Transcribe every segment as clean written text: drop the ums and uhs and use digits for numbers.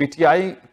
PTI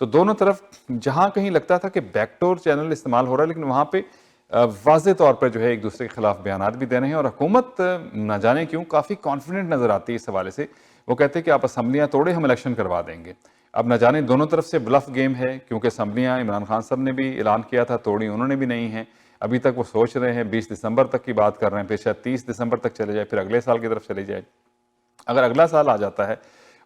تو دونوں طرف جہاں کہیں لگتا تھا کہ بیک ڈور چینل استعمال ہو رہا ہے، لیکن وہاں پہ واضح طور پر جو ہے ایک دوسرے کے خلاف بیانات بھی دے رہے ہیں، اور حکومت نہ جانے کیوں کافی کانفیڈنٹ نظر آتی ہے اس حوالے سے. وہ کہتے ہیں کہ آپ اسمبلیاں توڑے، ہم الیکشن کروا دیں گے. اب نہ جانے دونوں طرف سے بلف گیم ہے، کیونکہ اسمبلیاں عمران خان صاحب نے بھی اعلان کیا تھا، توڑی انہوں نے بھی نہیں ہیں. ابھی تک وہ سوچ رہے ہیں 20 دسمبر تک کی بات کر رہے ہیں، پھر شاید 30 دسمبر تک چلے جائے، پھر اگلے سال کی طرف چلے جائے. اگر اگلا سال آ جاتا ہے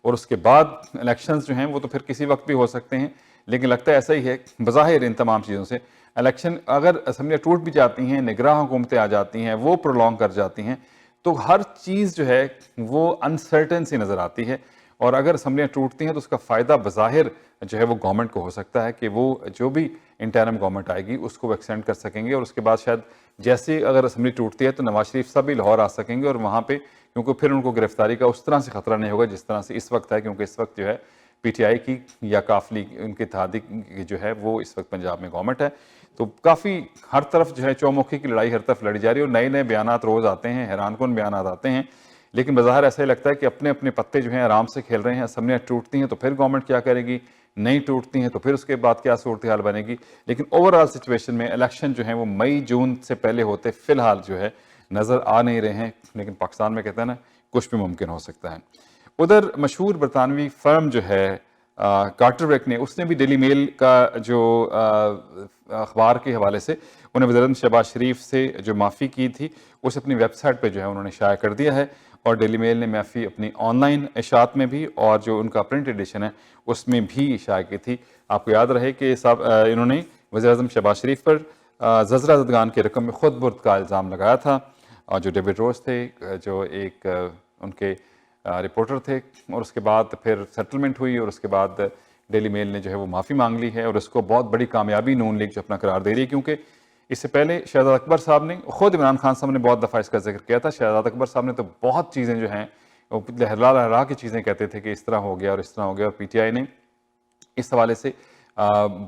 اور اس کے بعد الیکشنز جو ہیں وہ تو پھر کسی وقت بھی ہو سکتے ہیں، لیکن لگتا ہے ایسا ہی ہے بظاہر ان تمام چیزوں سے. الیکشن اگر اسمبلیاں ٹوٹ بھی جاتی ہیں، نگراں حکومتیں آ جاتی ہیں، وہ پرولونگ کر جاتی ہیں، تو ہر چیز جو ہے وہ انسرٹن سی نظر آتی ہے. اور اگر اسمبلیاں ٹوٹتی ہیں تو اس کا فائدہ بظاہر جو ہے وہ گورنمنٹ کو ہو سکتا ہے کہ وہ جو بھی انٹرم گورنمنٹ آئے گی اس کو وہ ایکسٹینڈ کر سکیں گے، اور اس کے بعد شاید جیسے اگر اسمبلی ٹوٹتی ہے تو نواز شریف صاحب بھی لاہور آ سکیں گے، اور وہاں پہ کیونکہ پھر ان کو گرفتاری کا اس طرح سے خطرہ نہیں ہوگا جس طرح سے اس وقت ہے، کیونکہ اس وقت جو ہے پی ٹی آئی کی یا کاف لیگ ان کے اتحادی کی جو ہے وہ اس وقت پنجاب میں گورنمنٹ ہے. تو کافی ہر طرف جو ہے چومکھی کی لڑائی ہر طرف لڑی جا رہی ہے، اور نئے نئے بیانات روز آتے ہیں، حیران کن بیانات آتے ہیں. لیکن بظاہر ایسا ہی لگتا ہے کہ اپنے اپنے پتے جو ہیں آرام سے کھیل رہے ہیں. اسمبلیاں ٹوٹتی ہیں تو پھر گورنمنٹ کیا کرے گی، نہیں ٹوٹتی ہیں تو پھر اس کے بعد کیا صورتحال بنے گی. لیکن اوورآل سچویشن میں الیکشن جو ہیں وہ مئی جون سے پہلے ہوتے فی الحال جو ہے نظر آ نہیں رہے ہیں. لیکن پاکستان میں کہتے ہیں نا کچھ بھی ممکن ہو سکتا ہے. ادھر مشہور برطانوی فرم جو ہے کارٹر نے، اس نے بھی ڈیلی میل کا جو اخبار کے حوالے سے انہیں وزیر اعظم شہباز شریف سے جو معافی کی تھی اس اپنی ویب سائٹ پہ جو ہے انہوں نے شائع کر دیا ہے. اور ڈیلی میل نے معافی اپنی آن لائن اشاعت میں بھی اور جو ان کا پرنٹ ایڈیشن ہے اس میں بھی شائع کی تھی. آپ کو یاد رہے کہ انہوں نے وزیر اعظم شہباز شریف پر زجرہ زدگان کی رقم میں خود برد کا الزام لگایا تھا، اور جو ڈیوڈ روز تھے جو ایک ان کے رپورٹر تھے، اور اس کے بعد پھر سیٹلمنٹ ہوئی، اور اس کے بعد ڈیلی میل نے جو ہے وہ معافی مانگ لی ہے. اور اس کو بہت بڑی کامیابی نون لیگ جو اپنا قرار دے رہی ہے، کیونکہ اس سے پہلے شہزاد اکبر صاحب نے خود عمران خان صاحب نے بہت دفعہ اس کا ذکر کیا تھا. شہزاد اکبر صاحب نے تو بہت چیزیں جو ہیں وہ لہرا لہرا کی چیزیں کہتے تھے کہ اس طرح ہو گیا اور اس طرح ہو گیا، اور پی ٹی آئی نے اس حوالے سے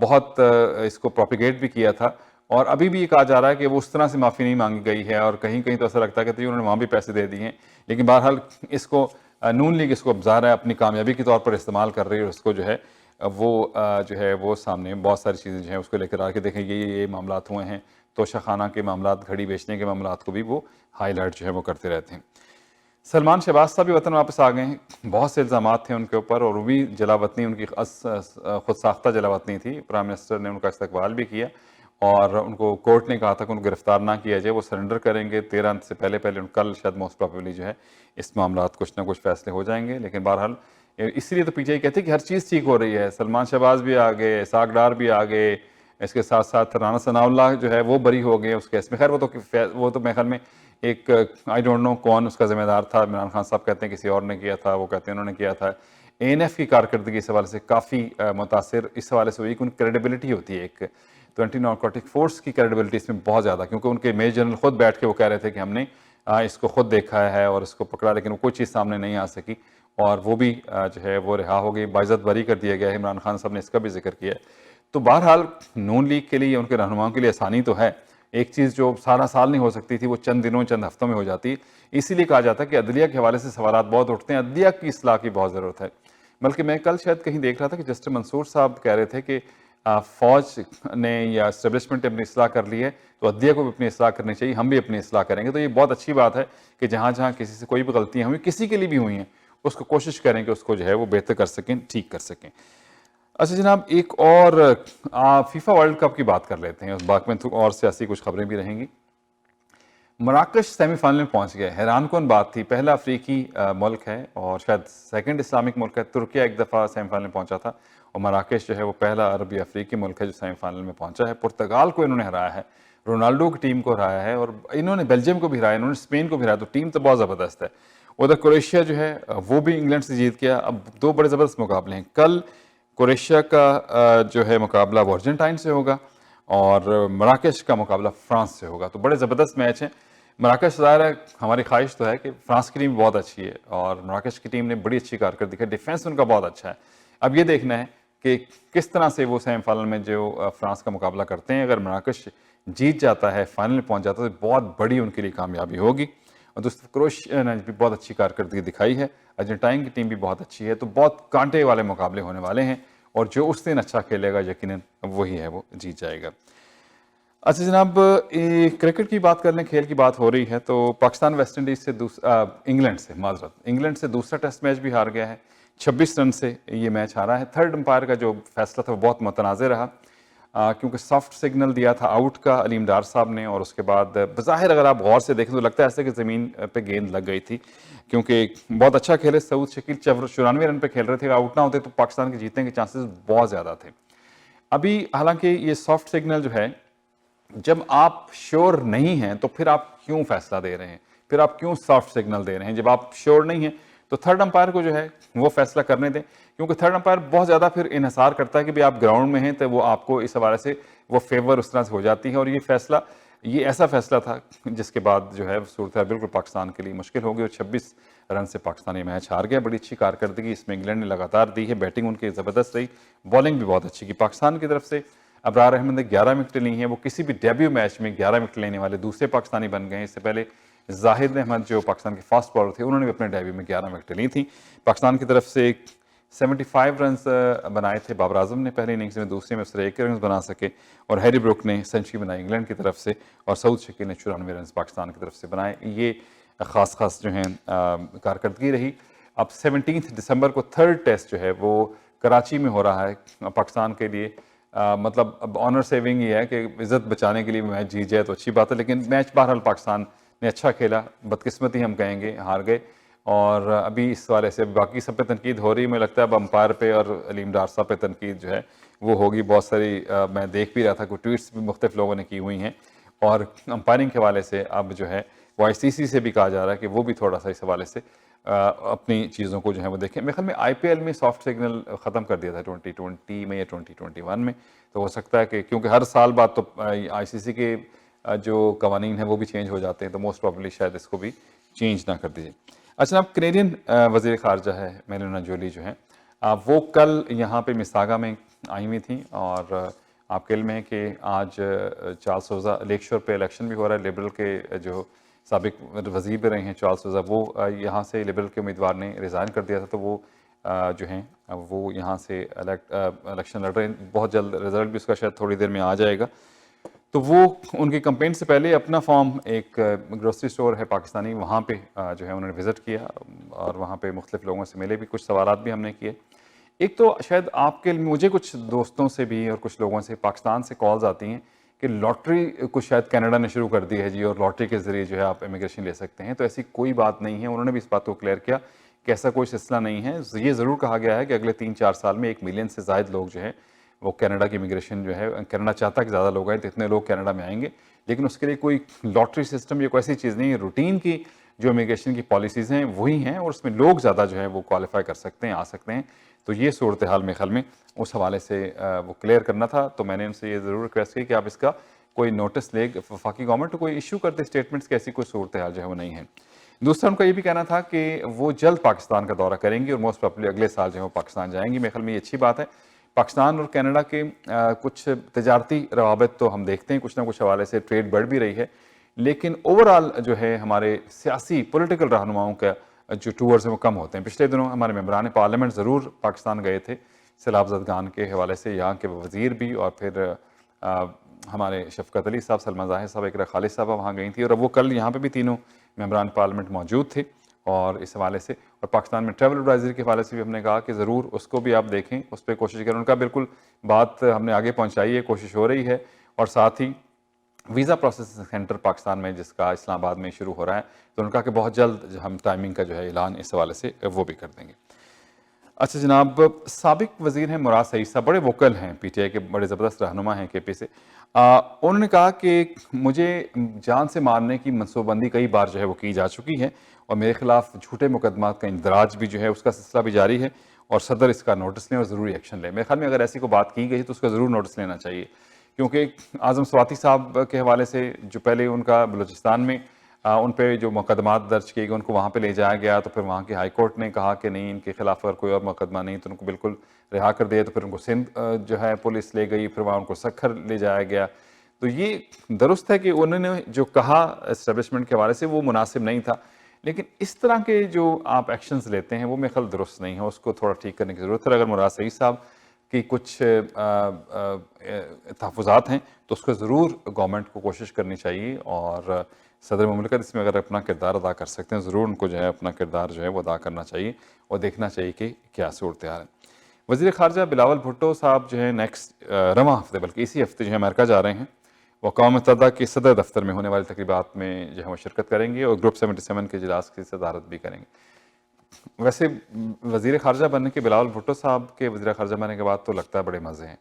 بہت اس کو پروپیگیٹ بھی کیا تھا. اور ابھی بھی یہ کہا جا رہا ہے کہ وہ اس طرح سے معافی نہیں مانگی گئی ہے، اور کہیں کہیں تو ایسا لگتا ہے کہ انہوں نے وہاں بھی پیسے دے دیے ہیں. لیکن بہرحال اس کو نون لیگ اس کو ظاہر ہے اپنی کامیابی کے طور پر استعمال کر رہی ہے، اور اس کو جو ہے وہ سامنے بہت ساری چیزیں جو ہیں اس کو لے کر آ کے دیکھیں گے یہ معاملات ہوئے ہیں. توشہ خانہ کے معاملات، گھڑی بیچنے کے معاملات کو بھی وہ ہائی لائٹ جو ہے وہ کرتے رہتے ہیں. سلمان شہباز صاحب بھی وطن واپس آ گئے ہیں. بہت سے الزامات تھے ان کے اوپر، اور وہ بھی جلا وطنی ان کی خود ساختہ جلا وطنی تھی. پرائم منسٹر نے ان کا استقبال بھی کیا، اور ان کو کورٹ نے کہا تھا کہ ان کو گرفتار نہ کیا جائے، وہ سرنڈر کریں گے 13 سے پہلے کل شاید موسٹ پروبیبلی جو ہے اس معاملات کچھ نہ کچھ فیصلے ہو جائیں گے. لیکن بہرحال اسی لیے تو پی ٹی آئی کہتے ہیں کہ ہر چیز ٹھیک ہو رہی ہے. سلمان شہباز بھی آ گئے، اسحاق ڈار بھی آ گئے، اس کے ساتھ ساتھ رانا ثناء اللہ جو ہے وہ بری ہو گئے اس کیس میں. خیر وہ تو میرے خیال میں ایک آئی ڈونٹ نو کون اس کا ذمہ دار تھا. عمران خان صاحب کہتے ہیں کسی اور نے کیا تھا، وہ کہتے ہیں انہوں نے کیا تھا. اے این ایف کی کارکردگی اس حوالے سے کافی متاثر اس حوالے سے ہوئی کہ ان کی کریڈیبلٹی ہوتی ہے ایک تو اینٹی نارکوٹک فورس کی کریڈیبلٹی اس میں بہت زیادہ، کیونکہ ان کے میجر جنرل خود بیٹھ کے وہ کہہ رہے تھے کہ ہم نے اس کو خود دیکھا ہے اور اس کو پکڑا، لیکن وہ کوئی چیز سامنے نہیں آ سکی، اور وہ بھی جو ہے وہ رہا ہو گئی، باعزت بری کر دیا گیا ہے. عمران خان صاحب نے اس کا بھی ذکر کیا ہے. تو بہرحال نون لیگ کے لیے، ان کے رہنماؤں کے لیے آسانی تو ہے. ایک چیز جو سارا سال نہیں ہو سکتی تھی وہ چند دنوں چند ہفتوں میں ہو جاتی. اسی لیے کہا جاتا ہے کہ عدلیہ کے حوالے سے سوالات بہت اٹھتے ہیں، عدلیہ کی اصلاح کی بہت ضرورت ہے. بلکہ میں کل شاید کہیں دیکھ رہا تھا کہ جسٹس منصور صاحب کہہ رہے تھے کہ فوج نے یا اسٹیبلشمنٹ نے اپنی اصلاح کر لی ہے تو عدلیہ کو بھی اپنی اصلاح کرنی چاہیے، ہم بھی اپنی اصلاح کریں گے. تو یہ بہت اچھی بات ہے کہ جہاں جہاں کسی سے کوئی بھی غلطیاں ہوئی، کسی کے لیے بھی ہوئی ہیں، اس کو کوشش کریں کہ اس کو جو ہے وہ بہتر کر سکیں، ٹھیک کر سکیں. اچھا جناب، ایک اور فیفا ورلڈ کپ کی بات کر لیتے ہیں، اس بات میں تو اور سیاسی کچھ خبریں بھی رہیں گی. مراکش سیمی فائنل میں پہنچ گئے. حیران کن بات تھی، پہلا افریقی ملک ہے اور شاید سیکنڈ اسلامک ملک ہے. ترکیہ ایک دفعہ سیمی فائنل میں پہنچا تھا، اور مراکش جو ہے وہ پہلا عربی افریقی ملک ہے جو سیمی فائنل میں پہنچا ہے. پرتگال کو انہوں نے ہرایا ہے، رونالڈو کی ٹیم کو ہرایا ہے، اور انہوں نے بیلجیم کو بھی ہرایا، انہوں نے اسپین کو بھی ہرایا. تو ٹیم تو بہت زبردست ہے. ادھر کروشیا جو ہے وہ بھی انگلینڈ سے جیت گیا. اب دو بڑے زبردست مقابلے ہیں. کل کروشیا کا جو ہے مقابلہ وہ ارجنٹائن سے ہوگا، اور مراکش کا مقابلہ فرانس سے ہوگا. تو بڑے زبردست میچ ہیں. مراکش ظاہر ہے، ہماری خواہش تو ہے کہ فرانس کی ٹیم بہت اچھی ہے، اور مراکش کی ٹیم نے بڑی اچھی کارکردگی ہے، ڈیفینس ان کا بہت اچھا ہے. اب یہ دیکھنا ہے کہ کس طرح سے وہ سیمی فائنل میں جو فرانس کا مقابلہ کرتے ہیں. اگر مراکش جیت جاتا ہے، فائنل میں پہنچ جاتا ہے، تو بہت بڑی ان کے لیے کامیابی ہوگی. اور دوستو کروشیا نے بھی بہت اچھی کارکردگی دکھائی ہے، ارجنٹائن کی ٹیم بھی بہت اچھی ہے. تو بہت کانٹے والے مقابلے ہونے والے ہیں. اور جو اس دن اچھا کھیلے گا یقیناً وہی ہے وہ جیت جائے گا۔ اچھا جناب، کرکٹ کی بات کر لیں، کھیل کی بات ہو رہی ہے تو پاکستان ویسٹ انڈیز سے انگلینڈ سے دوسرا ٹیسٹ میچ بھی ہار گیا ہے، 26 رن سے یہ میچ ہارا ہے۔ تھرڈ امپائر کا جو فیصلہ تھا وہ بہت متنازع رہا، کیونکہ سافٹ سگنل دیا تھا آؤٹ کا علیم ڈار صاحب نے، اور اس کے بعد بظاہر اگر آپ غور سے دیکھیں تو لگتا ہے ایسے کہ زمین پہ گیند لگ گئی تھی، کیونکہ بہت اچھا کھیلے سعود شکیل، 94 رن پہ کھیل رہے تھے، آؤٹ نہ ہوتے تو پاکستان کے جیتنے کے چانسز بہت زیادہ تھے۔ ابھی حالانکہ یہ سافٹ سگنل جو ہے، جب آپ شور نہیں ہیں تو پھر آپ کیوں فیصلہ دے رہے ہیں، پھر آپ کیوں سافٹ سگنل دے رہے ہیں؟ جب آپ شور نہیں ہیں تو تھرڈ امپائر کو جو ہے وہ فیصلہ کرنے دیں، کیونکہ تھرڈ امپائر بہت زیادہ پھر انحصار کرتا ہے کہ بھی آپ گراؤنڈ میں ہیں تو وہ آپ کو اس حوالے سے وہ فیور اس طرح سے ہو جاتی ہے، اور یہ ایسا فیصلہ تھا جس کے بعد جو ہے صورتحال بالکل پاکستان کے لیے مشکل ہو گئی، اور 26 رن سے پاکستان یہ میچ ہار گیا۔ بڑی اچھی کارکردگی اس میں انگلینڈ نے لگاتار دی ہے، بیٹنگ ان کی زبردست رہی، بالنگ بھی بہت اچھی کی پاکستان کی طرف سے۔ ابرار احمد نے 11 وکٹیں لی ہیں، وہ کسی بھی ڈیبیو میچ میں 11 وکٹ لینے والے دوسرے پاکستانی بن گئے ہیں۔ اس سے پہلے زاہد احمد جو پاکستان کے فاسٹ بالر تھے، انہوں نے بھی اپنے ڈیبیو میں 11 وکٹیں لی تھیں۔ پاکستان کی طرف سے 75 رنز بنائے تھے بابر اعظم نے پہلی اننگز میں، دوسری میں صرف 1 رنز بنا سکے، اور ہیری بروک نے سنچری بنائی انگلینڈ کی طرف سے، اور سعود شکیل نے 94 رنز پاکستان کی طرف سے بنائے۔ یہ خاص جو ہیں کارکردگی رہی۔ اب 17 دسمبر کو تھرڈ ٹیسٹ جو ہے وہ کراچی میں ہو رہا ہے پاکستان کے لیے، مطلب اب آنر سیونگ یہ ہے کہ عزت بچانے کے لیے میچ جیت جائے تو اچھی بات ہے، لیکن میچ بہرحال پاکستان نے اچھا کھیلا، بدقسمتی ہم کہیں گے ہار گئے، اور ابھی اس والے سے باقی سب پہ تنقید ہو رہی ہے، مجھے لگتا ہے اب امپائر پہ اور علیم ڈار صاحب پہ تنقید جو ہے وہ ہوگی بہت ساری۔ میں دیکھ بھی رہا تھا کوئی ٹویٹس بھی مختلف لوگوں نے کی ہوئی ہیں، اور امپائرنگ کے حوالے سے اب جو ہے وہ ICC سے بھی کہا جا رہا ہے کہ وہ بھی تھوڑا سا اس حوالے سے اپنی چیزوں کو جو ہے وہ دیکھیں۔ میرے خیال میں IPL میں سافٹ سگنل ختم کر دیا تھا 2020 میں یا 2021 میں، تو ہو سکتا ہے کہ کیونکہ ہر سال بعد تو ICC کے جو قوانین ہیں وہ بھی چینج ہو جاتے ہیں، تو موسٹ پرابلی شاید اس کو بھی چینج نہ کر دیجیے۔ اچھا، اب کینیڈین وزیر خارجہ ہے میلینا جولی جو ہیں، وہ کل یہاں پہ مساگا میں آئی ہوئی تھیں، اور آپ کے علم ہے کہ آج چارلس سوزا لیک شور پہ الیکشن بھی ہو رہا ہے، لبرل کے جو سابق وزیر بھی رہے ہیں چارلس سوزا، وہ یہاں سے لبرل کے امیدوار نے ریزائن کر دیا تھا، تو وہ جو ہیں وہ یہاں سے الیکشن لڑ رہے ہیں، بہت جلد رزلٹ بھی اس کا شاید تھوڑی دیر میں آ جائے گا۔ تو وہ ان کی کمپین سے پہلے اپنا فارم ایک گروسری سٹور ہے پاکستانی، وہاں پہ جو ہے انہوں نے وزٹ کیا، اور وہاں پہ مختلف لوگوں سے ملے بھی، کچھ سوالات بھی ہم نے کیے۔ ایک تو شاید آپ کے مجھے کچھ دوستوں سے بھی اور کچھ لوگوں سے پاکستان سے کالز آتی ہیں کہ لاٹری کچھ شاید کینیڈا نے شروع کر دی ہے جی، اور لاٹری کے ذریعے جو ہے آپ امیگریشن لے سکتے ہیں، تو ایسی کوئی بات نہیں ہے۔ انہوں نے بھی اس بات کو کلیئر کیا کہ ایسا کوئی سلسلہ نہیں ہے۔ یہ ضرور کہا گیا ہے کہ اگلے 3-4 سال میں 1 ملین سے زائد لوگ جو ہے وہ کینیڈا کی امیگریشن جو ہے، کینیڈا چاہتا ہے کہ زیادہ لوگ آئیں تو اتنے لوگ کینیڈا میں آئیں گے، لیکن اس کے لیے کوئی لاٹری سسٹم یا کوئی ایسی چیز نہیں ہے۔ روٹین کی جو امیگریشن کی پالیسیز ہیں وہی ہیں، اور اس میں لوگ زیادہ جو ہے وہ کوالیفائی کر سکتے ہیں، آ سکتے ہیں۔ تو یہ صورتحال میرے خیال میں اس حوالے سے وہ کلیئر کرنا تھا، تو میں نے ان سے یہ ضرور ریکویسٹ کی کہ آپ اس کا کوئی نوٹس لے، وفاقی گورنمنٹ کوئی ایشو کرتے اسٹیٹمنٹس کی، ایسی کوئی صورتحال جو ہے وہ نہیں ہے۔ دوسرا ان کا یہ بھی کہنا تھا کہ وہ جلد پاکستان کا دورہ کریں گی، اور موسٹ پروبیبلی اگلے سال جو ہے وہ پاکستان جائیں گی۔ میرے خیال میں یہ اچھی بات ہے۔ پاکستان اور کینیڈا کے کچھ تجارتی روابط تو ہم دیکھتے ہیں کچھ نہ کچھ حوالے سے، ٹریڈ بڑھ بھی رہی ہے، لیکن اوورآل جو ہے ہمارے سیاسی پولیٹیکل رہنماؤں کا جو ٹورز ہیں وہ کم ہوتے ہیں۔ پچھلے دنوں ہمارے ممبران پارلیمنٹ ضرور پاکستان گئے تھے سیلاب زدگان کے حوالے سے، یہاں کے وزیر بھی، اور پھر ہمارے شفقت علی صاحب، سلمہ ظاہر صاحب، اقرا خالد صاحبہ وہاں گئی تھیں، اور اب وہ کل یہاں پہ بھی تینوں ممبران پارلیمنٹ موجود تھے، اور اس حوالے سے اور پاکستان میں ٹریول ایڈوائزری کے حوالے سے بھی ہم نے کہا کہ ضرور اس کو بھی آپ دیکھیں، اس پہ کوشش کریں۔ ان کا بالکل بات ہم نے آگے پہنچائی ہے، کوشش ہو رہی ہے، اور ساتھ ہی ویزا پروسیسنگ سینٹر پاکستان میں جس کا اسلام آباد میں شروع ہو رہا ہے، تو ان کا کہ بہت جلد ہم ٹائمنگ کا جو ہے اعلان اس حوالے سے وہ بھی کر دیں گے۔ اچھا جناب، سابق وزیر ہیں مراد سعید صاحب، بڑے ووکل ہیں PTI کے، بڑے زبردست رہنما ہیں KP سے۔ انہوں نے کہا کہ مجھے جان سے مارنے کی منصوبہ بندی کئی بار جو ہے وہ کی جا چکی ہے، اور میرے خلاف جھوٹے مقدمات کا اندراج بھی جو ہے اس کا سلسلہ بھی جاری ہے، اور صدر اس کا نوٹس لیں اور ضروری ایکشن لیں۔ میرے خیال میں اگر ایسی کوئی بات کی گئی تو اس کا ضرور نوٹس لینا چاہیے، کیونکہ اعظم سواتی صاحب کے حوالے سے جو پہلے ان کا بلوچستان میں ان پہ جو مقدمات درج کیے گئے ان کو وہاں پہ لے جایا گیا، تو پھر وہاں کی ہائی کورٹ نے کہا کہ نہیں، ان کے خلاف اگر کوئی اور مقدمہ نہیں تو ان کو بالکل رہا کر دیا، تو پھر ان کو سندھ جو ہے پولیس لے گئی، پھر وہاں ان کو سکھر لے جایا گیا۔ تو یہ درست ہے کہ انہوں نے جو کہا اسٹیبلشمنٹ کے حوالے سے وہ مناسب نہیں تھا، لیکن اس طرح کے جو آپ ایکشنز لیتے ہیں وہ میرے خیال درست نہیں ہے، اس کو تھوڑا ٹھیک کرنے کی ضرورت ہے۔ اگر مراد سعید صاحب کی کچھ تحفظات ہیں تو اس کو ضرور گورنمنٹ کو کوشش کرنی چاہیے، اور صدر مملکت اس میں اگر اپنا کردار ادا کر سکتے ہیں ضرور ان کو جو ہے اپنا کردار جو ہے وہ ادا کرنا چاہیے اور دیکھنا چاہیے کہ کیا صورتحال ہے۔ وزیر خارجہ بلاول بھٹو صاحب جو ہے رواں ہفتے بلکہ اسی ہفتے جو ہے امریکہ جا رہے ہیں، وہ اقوام متحدہ کے صدر دفتر میں ہونے والی تقریبات میں جو ہے وہ شرکت کریں گے اور گروپ 77 کے اجلاس کی صدارت بھی کریں گے۔ ویسے وزیر خارجہ بننے کے بلاول بھٹو صاحب کے وزیر خارجہ بننے کے بعد تو لگتا ہے بڑے مزے ہیں۔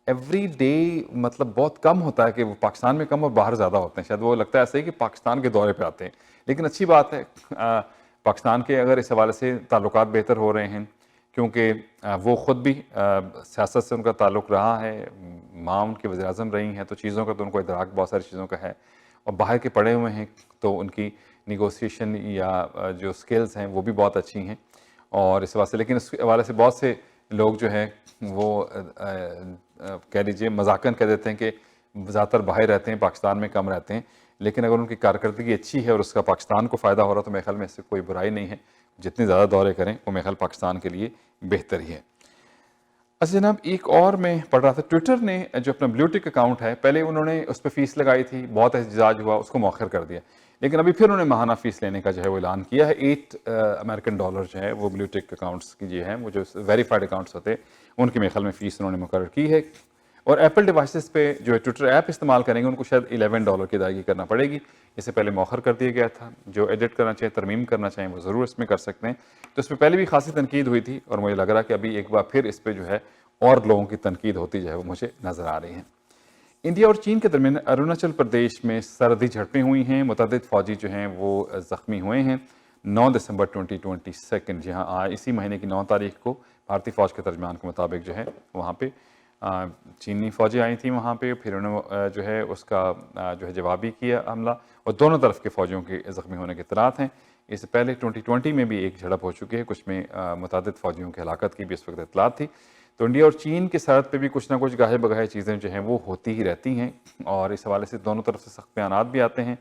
ایوری ڈے مطلب بہت کم ہوتا ہے کہ وہ پاکستان میں کم اور باہر زیادہ ہوتے ہیں، شاید وہ لگتا ہے ایسے ہی کہ پاکستان کے دورے پہ آتے ہیں، لیکن اچھی بات ہے پاکستان کے اگر اس حوالے سے تعلقات بہتر ہو رہے ہیں، کیونکہ وہ خود بھی سیاست سے ان کا تعلق رہا ہے، ماں ان کی وزیر اعظم رہی ہیں تو چیزوں کا تو ان کو ادراک بہت ساری چیزوں کا ہے، اور باہر کے پڑھے ہوئے ہیں تو ان کی نیگوسیشن یا جو سکلز ہیں وہ بھی بہت اچھی ہیں، اور اس واسطے لیکن اس حوالے سے بہت سے لوگ جو ہیں وہ کہہ لیجیے مذاقاً کہہ دیتے ہیں کہ زیادہ تر باہر رہتے ہیں، پاکستان میں کم رہتے ہیں، لیکن اگر ان کی کارکردگی اچھی ہے اور اس کا پاکستان کو فائدہ ہو رہا تو میرے خیال میں اس سے کوئی برائی نہیں ہے، جتنے زیادہ دورے کریں وہ میرے خیال پاکستان کے لیے بہتر ہی ہے۔ اچھا جناب، ایک اور میں پڑھ رہا تھا، ٹویٹر نے جو اپنا بلیو ٹک اکاؤنٹ ہے، پہلے انہوں نے اس پہ فیس لگائی تھی، بہت احتجاج ہوا، اس کو مؤخر کر دیا، لیکن ابھی پھر انہوں نے ماہانہ فیس لینے کا جو ہے وہ اعلان کیا ہے، $8 جو ہے وہ بلیو ٹک اکاؤنٹس کی جو ہے وہ جو ویریفائڈ اکاؤنٹس ہوتے ہیں ان کی میرے خیال میں فیس انہوں نے مقرر کی ہے، اور ایپل ڈیوائسز پہ جو ٹویٹر ایپ استعمال کریں گے ان کو شاید $11 کی ادائیگی کرنا پڑے گی، اس سے پہلے مؤخر کر دیا گیا تھا، جو ایڈٹ کرنا چاہیں ترمیم کرنا چاہیں وہ ضرور اس میں کر سکتے ہیں، تو اس پہ پہلے بھی خاصی تنقید ہوئی تھی اور مجھے لگ رہا کہ ابھی ایک بار پھر اس پہ جو ہے اور لوگوں کی تنقید ہوتی جو ہے وہ مجھے نظر آ رہی ہے۔ انڈیا اور چین کے درمیان اروناچل پردیش میں سرحدی جھڑپیں ہوئی ہیں، متعدد فوجی جو ہیں وہ زخمی ہوئے ہیں۔ 9 دسمبر 2022 جی ہاں اسی مہینے کی 9 تاریخ کو بھارتی فوج کے ترجمان کے مطابق جو ہے وہاں پہ چینی فوجی آئی تھیں وہاں پہ، پھر انہوں نے جو ہے اس کا جو ہے جوابی کیا حملہ، اور دونوں طرف کے فوجیوں کے زخمی ہونے کے اطلاعات ہیں۔ اس سے پہلے 2020 میں بھی ایک جھڑپ ہو چکی ہے، کچھ میں متعدد فوجیوں کی ہلاکت کی بھی اس وقت اطلاعات تھی، تو انڈیا اور چین کے سرحد پہ بھی کچھ نہ کچھ گاہے بگاہے چیزیں جو ہیں وہ ہوتی ہی رہتی ہیں، اور اس حوالے سے دونوں طرف سے سخت بیانات بھی آتے ہیں،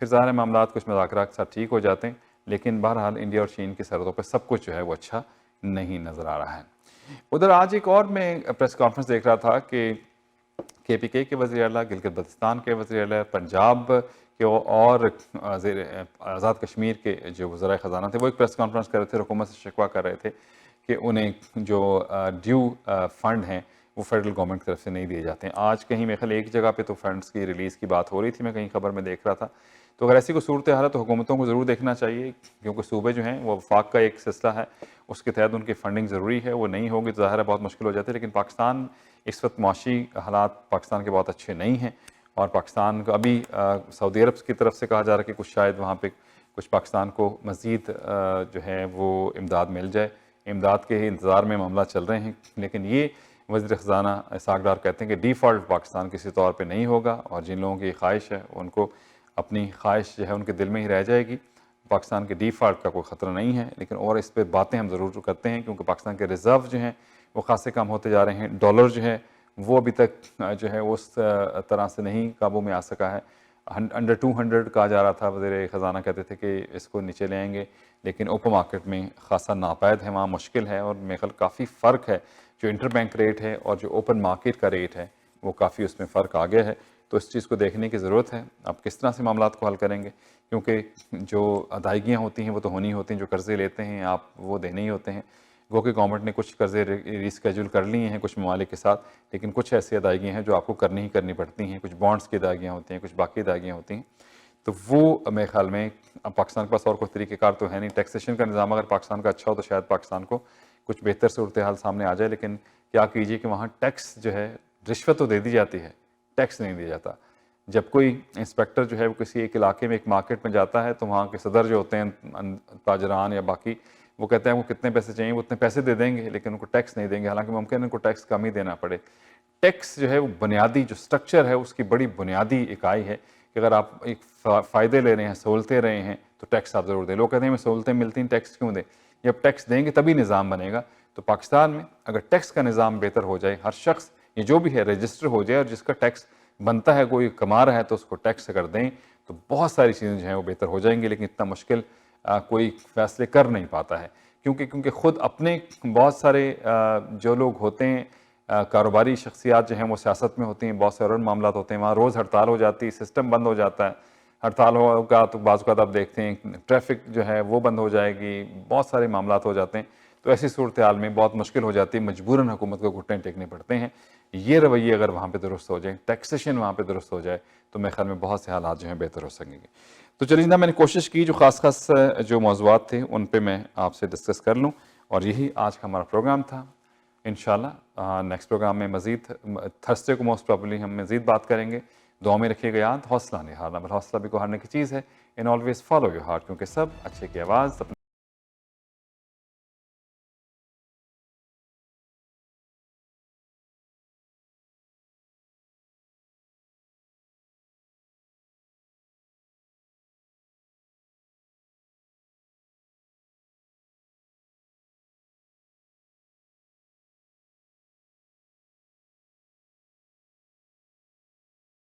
پھر ظاہر معاملات کچھ مذاکرات کے ساتھ ٹھیک ہو جاتے ہیں، لیکن بہرحال انڈیا اور چین کی سرحدوں پہ سب کچھ جو ہے وہ اچھا نہیں نظر آ رہا ہے۔ ادھر آج ایک اور میں پریس کانفرنس دیکھ رہا تھا کہ KPK کے وزیر اعلیٰ، گلگت بلتستان کے وزیر اعلیٰ، پنجاب کے اور آزاد کشمیر کے جو وزرائے خزانہ تھے وہ ایک پریس کانفرنس کر رہے تھے، حکومت سے شکوہ کر رہے تھے کہ انہیں جو ڈیو فنڈ ہیں وہ فیڈرل گورنمنٹ کی طرف سے نہیں دیے جاتے ہیں۔ آج کہیں میرے خیال ایک جگہ پہ تو فنڈز کی ریلیز کی بات ہو رہی تھی، میں کہیں خبر میں دیکھ رہا تھا، تو اگر ایسی کوئی صورتحال ہے تو حکومتوں کو ضرور دیکھنا چاہیے، کیونکہ صوبے جو ہیں وہ وفاق کا ایک سلسلہ ہے، اس کے تحت ان کی فنڈنگ ضروری ہے، وہ نہیں ہوگی تو ظاہر ہے بہت مشکل ہو جاتی ہے، لیکن پاکستان اس وقت معاشی حالات پاکستان کے بہت اچھے نہیں ہیں، اور پاکستان کو ابھی سعودی عرب کی طرف سے کہا جا رہا ہے کہ کچھ شاید وہاں پہ کچھ پاکستان کو مزید جو ہے وہ امداد مل جائے، امداد کے ہی انتظار میں معاملہ چل رہے ہیں، لیکن یہ وزیر خزانہ اسحاق ڈار کہتے ہیں کہ ڈیفالٹ پاکستان کسی طور پہ نہیں ہوگا، اور جن لوگوں کی خواہش ہے ان کو اپنی خواہش جو ہے ان کے دل میں ہی رہ جائے گی، پاکستان کے ڈیفالٹ کا کوئی خطرہ نہیں ہے، لیکن اور اس پہ باتیں ہم ضرور کرتے ہیں کیونکہ پاکستان کے ریزرو جو ہیں وہ خاصے کم ہوتے جا رہے ہیں، ڈالر جو ہے وہ ابھی تک جو ہے اس طرح سے نہیں قابو میں آ سکا ہے، انڈر 200 کہا جا رہا تھا، وزیر خزانہ کہتے تھے کہ اس کو نیچے لے آئیں گے، لیکن اوپن مارکیٹ میں خاصا ناپید ہے، وہاں مشکل ہے، اور میرے خیال کافی فرق ہے، جو انٹر بینک ریٹ ہے اور جو اوپن مارکیٹ کا ریٹ ہے وہ کافی اس میں فرق آ گیا ہے، تو اس چیز کو دیکھنے کی ضرورت ہے، آپ کس طرح سے معاملات کو حل کریں گے، کیونکہ جو ادائیگیاں ہوتی ہیں وہ تو ہونی ہوتی ہیں، جو قرضے لیتے ہیں آپ وہ دینے ہی ہوتے ہیں، گو کہ گورنمنٹ نے کچھ قرضے ریسکیجول کر لیے ہیں کچھ ممالک کے ساتھ، لیکن کچھ ایسی ادائیگیاں ہیں جو آپ کو کرنی پڑتی ہیں، کچھ بانڈز کی ادائیگیاں ہوتی ہیں، کچھ باقی ادائیگیاں ہوتی ہیں، تو وہ میرے خیال میں اب پاکستان کے پاس اور کوئی طریقہ کار تو ہے نہیں، ٹیکسیشن کا نظام اگر پاکستان کا اچھا ہو تو شاید پاکستان کو کچھ بہتر صورتحال سامنے آ جائے، لیکن کیا کیجیے کہ وہاں ٹیکس جو ہے رشوت تو دے دی جاتی ہے، ٹیکس نہیں دیا جاتا، جب کوئی انسپیکٹر جو ہے وہ کسی ایک علاقے میں ایک مارکیٹ میں جاتا ہے تو وہاں کے صدر جو ہوتے ہیں تاجران یا باقی، وہ کہتے ہیں وہ کتنے پیسے چاہیے وہ اتنے پیسے دے دیں گے لیکن ان کو ٹیکس نہیں دیں گے، حالانکہ ممکن ہے ان کو ٹیکس کم ہی دینا پڑے۔ ٹیکس جو ہے وہ بنیادی جو سٹرکچر ہے اس کی بڑی بنیادی اکائی ہے کہ اگر آپ ایک فائدے لے رہے ہیں، سہولتیں رہے ہیں تو ٹیکس آپ ضرور دیں۔ لوگ کہتے ہیں میں سہولتیں ملتی ہیں ٹیکس کیوں دیں؟ جب ٹیکس دیں گے تبھی نظام بنے گا، تو پاکستان میں اگر ٹیکس کا نظام بہتر ہو جائے، ہر شخص یہ جو بھی ہے رجسٹر ہو جائے اور جس کا ٹیکس بنتا ہے کوئی کما رہا ہے تو اس کو ٹیکس اگر دیں تو بہت ساری چیزیں جو ہیں وہ بہتر ہو جائیں گی، لیکن اتنا مشکل کوئی فیصلے کر نہیں پاتا ہے، کیونکہ خود اپنے بہت سارے جو لوگ ہوتے ہیں کاروباری شخصیات جو ہیں وہ سیاست میں ہوتی ہیں، بہت سے اور معاملات ہوتے ہیں، وہاں روز ہڑتال ہو جاتی ہے، سسٹم بند ہو جاتا ہے، ہڑتال ہوگا تو بعض اوقات آپ دیکھتے ہیں ٹریفک جو ہے وہ بند ہو جائے گی، بہت سارے معاملات ہو جاتے ہیں، تو ایسی صورتحال میں بہت مشکل ہو جاتی ہے، مجبوراً حکومت کو گھٹنے ٹیکنے پڑتے ہیں۔ یہ رویے اگر وہاں پہ درست ہو جائیں، ٹیکسیشن وہاں پہ درست ہو جائے تو میرے خیال میں بہت سے حالات جو ہیں بہتر ہو سکیں گے۔ تو چلیے نا، میں نے کوشش کی جو خاص جو موضوعات تھے ان پہ میں آپ سے ڈسکس کر لوں، اور یہی آج کا ہمارا پروگرام تھا۔ انشاءاللہ نیکسٹ پروگرام میں مزید تھرسڈے کو موسٹ پرابلی ہم مزید بات کریں گے۔ دعا میں رکھیے گا یاد، حوصلہ نہیں ہارنا، بل حوصلہ بھی کو ہارنے کی چیز ہے۔ ان آلویز فالو یور ہارٹ، کیونکہ سب اچھے کی آواز اپنے